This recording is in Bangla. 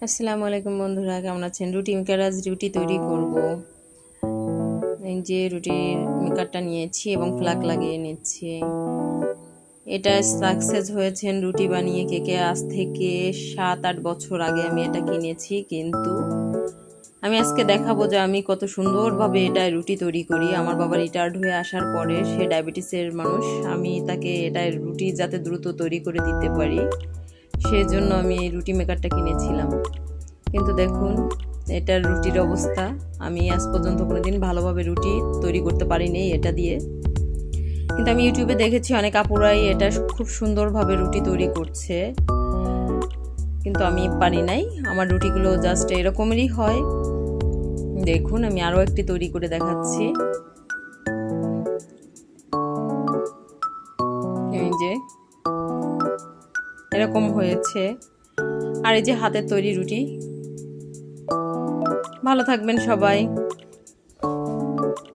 আসসালামু আলাইকুম বন্ধুরা, কেমন আছেন? রুটি মেকার আজ রুটি তৈরি করব। এই যে রুটির মেকারটা নিয়েছি এবং ফ্লাক লাগিয়ে নিচ্ছি। এটা সাকসেস হয়েছেন রুটি বানিয়ে কেকে আজ থেকে 7-8 বছর আগে আমি এটা কিনেছি, কিন্তু আমি আজকে দেখাবো যে আমি কত সুন্দরভাবে এটা রুটি তৈরি করি। আমার বাবা রিটায়ার্ড হয়ে আসার পরে, সে ডায়াবেটিসের মানুষ, আমি তাকে এটা রুটি যাতে দ্রুত তৈরি করে দিতে পারি সেজন্য আমি এই রুটি মেকারটা কিনেছিলাম। কিন্তু দেখুন এটার রুটির অবস্থা, আমি আজ পর্যন্ত কোনোদিন ভালোভাবে রুটি তৈরি করতে পারিনি এটা দিয়ে। কিন্তু আমি ইউটিউবে দেখেছি অনেক আপুরাই এটা খুব সুন্দরভাবে রুটি তৈরি করছে, কিন্তু আমি পারি নাই। আমার রুটিগুলো জাস্ট এরকমেরই হয়। দেখুন আমি আরও একটি তৈরি করে দেখাচ্ছি। এই যে এরকম হয়েছে। আর এই যে হাতের তৈরি রুটি। ভালো থাকবেন সবাই।